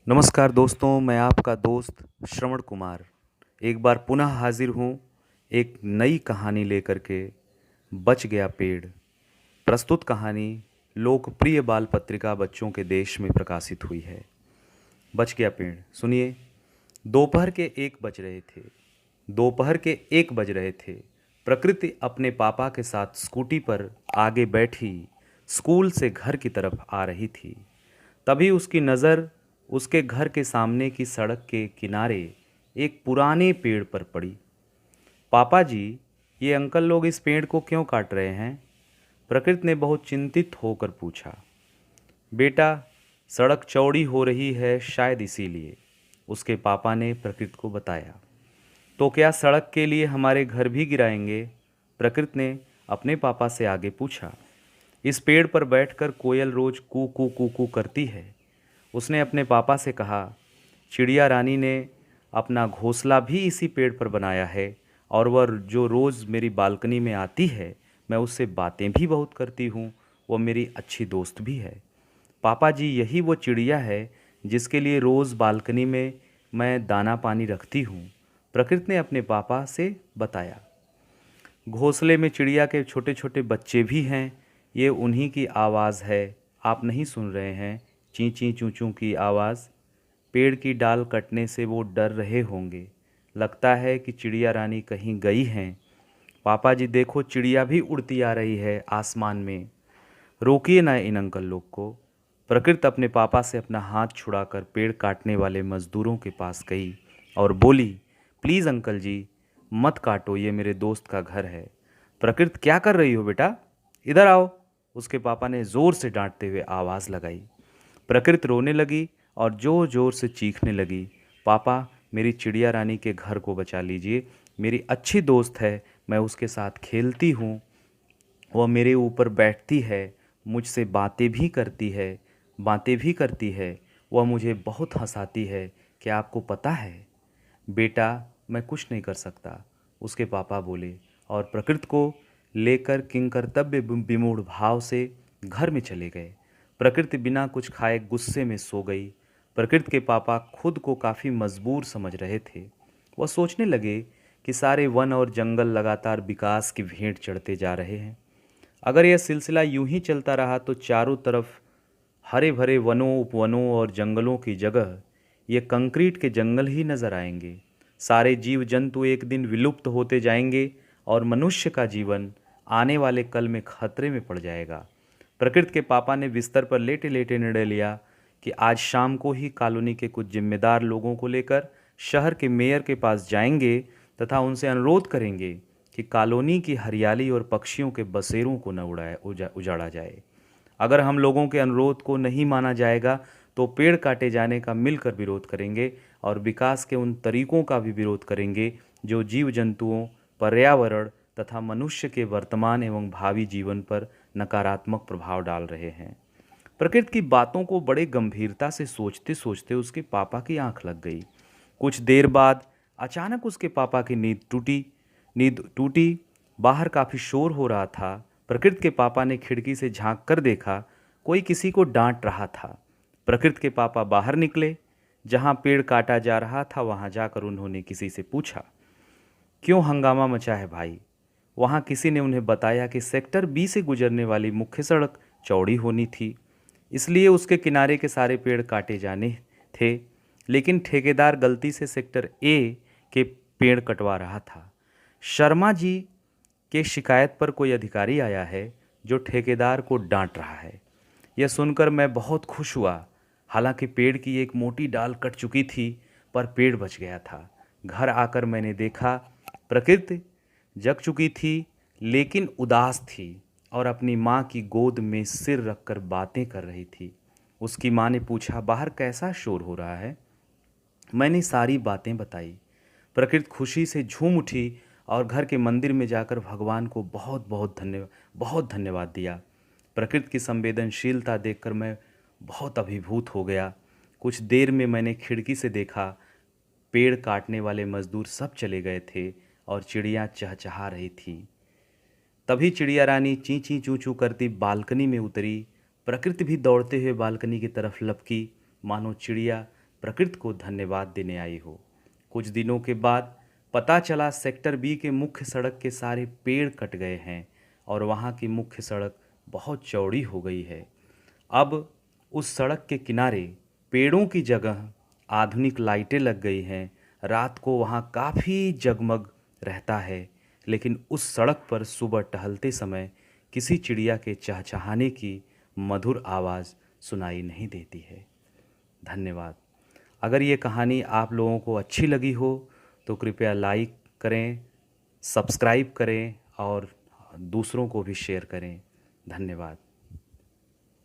नमस्कार दोस्तों, मैं आपका दोस्त श्रवण कुमार एक बार पुनः हाजिर हूँ एक नई कहानी लेकर के। बच गया पेड़। प्रस्तुत कहानी लोकप्रिय बाल पत्रिका बच्चों के देश में प्रकाशित हुई है। बच गया पेड़। सुनिए। दोपहर के 1 बज रहे थे। प्रकृति अपने पापा के साथ स्कूटी पर आगे बैठी स्कूल से घर की तरफ आ रही थी। तभी उसकी नज़र उसके घर के सामने की सड़क के किनारे एक पुराने पेड़ पर पड़ी। पापा जी, ये अंकल लोग इस पेड़ को क्यों काट रहे हैं? प्रकृति ने बहुत चिंतित होकर पूछा। बेटा, सड़क चौड़ी हो रही है, शायद इसीलिए, उसके पापा ने प्रकृति को बताया। तो क्या सड़क के लिए हमारे घर भी गिराएंगे? प्रकृति ने अपने पापा से आगे पूछा। इस पेड़ पर बैठकर कोयल रोज कू कू कू कू करती है, उसने अपने पापा से कहा। चिड़िया रानी ने अपना घोंसला भी इसी पेड़ पर बनाया है और वह जो रोज़ मेरी बालकनी में आती है, मैं उससे बातें भी बहुत करती हूँ। वो मेरी अच्छी दोस्त भी है। पापा जी, यही वो चिड़िया है जिसके लिए रोज़ बालकनी में मैं दाना पानी रखती हूँ, प्रकृति ने अपने पापा से बताया। घोंसले में चिड़िया के छोटे छोटे बच्चे भी हैं। ये उन्हीं की आवाज़ है। आप नहीं सुन रहे हैं ची ची चूँ चूँ की आवाज़? पेड़ की डाल कटने से वो डर रहे होंगे। लगता है कि चिड़िया रानी कहीं गई हैं। पापा जी देखो, चिड़िया भी उड़ती आ रही है आसमान में। रोकिए ना इन अंकल लोग को। प्रकृति अपने पापा से अपना हाथ छुड़ाकर पेड़ काटने वाले मजदूरों के पास गई और बोली, प्लीज़ अंकल जी, मत काटो, ये मेरे दोस्त का घर है। प्रकृति, क्या कर रही हो बेटा? इधर आओ, उसके पापा ने ज़ोर से डांटते हुए आवाज़ लगाई। प्रकृति रोने लगी और ज़ोर ज़ोर से चीखने लगी। पापा, मेरी चिड़िया रानी के घर को बचा लीजिए। मेरी अच्छी दोस्त है, मैं उसके साथ खेलती हूँ, वह मेरे ऊपर बैठती है, मुझसे बातें भी करती है। वह मुझे बहुत हंसाती है। क्या आपको पता है? बेटा, मैं कुछ नहीं कर सकता, उसके पापा बोले और प्रकृति को लेकर किंकर्तव्य विमूढ़ भाव से घर में चले गए। प्रकृति बिना कुछ खाए गुस्से में सो गई। प्रकृति के पापा खुद को काफ़ी मजबूर समझ रहे थे। वह सोचने लगे कि सारे वन और जंगल लगातार विकास की भेंट चढ़ते जा रहे हैं। अगर यह सिलसिला यूं ही चलता रहा तो चारों तरफ हरे भरे वनों, उपवनों और जंगलों की जगह ये कंक्रीट के जंगल ही नजर आएंगे। सारे जीव जंतु एक दिन विलुप्त होते जाएंगे और मनुष्य का जीवन आने वाले कल में खतरे में पड़ जाएगा। प्रकृति के पापा ने बिस्तर पर लेटे लेटे निर्णय लिया कि आज शाम को ही कॉलोनी के कुछ जिम्मेदार लोगों को लेकर शहर के मेयर के पास जाएंगे तथा उनसे अनुरोध करेंगे कि कॉलोनी की हरियाली और पक्षियों के बसेरों को न उजाड़ा जाए। अगर हम लोगों के अनुरोध को नहीं माना जाएगा तो पेड़ काटे जाने का मिलकर विरोध करेंगे और विकास के उन तरीकों का भी विरोध करेंगे जो जीव जंतुओं, पर्यावरण तथा मनुष्य के वर्तमान एवं भावी जीवन पर नकारात्मक प्रभाव डाल रहे हैं। प्रकृति की बातों को बड़े गंभीरता से सोचते सोचते उसके पापा की आंख लग गई। कुछ देर बाद अचानक उसके पापा की नींद टूटी। बाहर काफ़ी शोर हो रहा था। प्रकृति के पापा ने खिड़की से झांक कर देखा, कोई किसी को डांट रहा था। प्रकृति के पापा बाहर निकले। जहां पेड़ काटा जा रहा था वहां जाकर उन्होंने किसी से पूछा, क्यों हंगामा मचा है भाई? वहां किसी ने उन्हें बताया कि सेक्टर बी से गुजरने वाली मुख्य सड़क चौड़ी होनी थी, इसलिए उसके किनारे के सारे पेड़ काटे जाने थे। लेकिन ठेकेदार गलती से सेक्टर ए के पेड़ कटवा रहा था। शर्मा जी के शिकायत पर कोई अधिकारी आया है जो ठेकेदार को डांट रहा है। यह सुनकर मैं बहुत खुश हुआ। हालांकि पेड़ की एक मोटी डाल कट चुकी थी, पर पेड़ बच गया था। घर आकर मैंने देखा, प्रकृति जग चुकी थी लेकिन उदास थी और अपनी माँ की गोद में सिर रखकर बातें कर रही थी। उसकी माँ ने पूछा, बाहर कैसा शोर हो रहा है? मैंने सारी बातें बताई। प्रकृति खुशी से झूम उठी और घर के मंदिर में जाकर भगवान को बहुत धन्यवाद दिया। प्रकृति की संवेदनशीलता देखकर मैं बहुत अभिभूत हो गया। कुछ देर में मैंने खिड़की से देखा, पेड़ काटने वाले मजदूर सब चले गए थे और चिड़िया चहचहा रही थी। तभी चिड़िया रानी ची ची चू चू करती बालकनी में उतरी। प्रकृति भी दौड़ते हुए बालकनी की तरफ लपकी, मानो चिड़िया प्रकृति को धन्यवाद देने आई हो। कुछ दिनों के बाद पता चला सेक्टर बी के मुख्य सड़क के सारे पेड़ कट गए हैं और वहाँ की मुख्य सड़क बहुत चौड़ी हो गई है। अब उस सड़क के किनारे पेड़ों की जगह आधुनिक लाइटें लग गई हैं। रात को वहाँ काफ़ी जगमग रहता है, लेकिन उस सड़क पर सुबह टहलते समय किसी चिड़िया के चहचहाने की मधुर आवाज़ सुनाई नहीं देती है। धन्यवाद। अगर ये कहानी आप लोगों को अच्छी लगी हो तो कृपया लाइक करें, सब्सक्राइब करें और दूसरों को भी शेयर करें। धन्यवाद।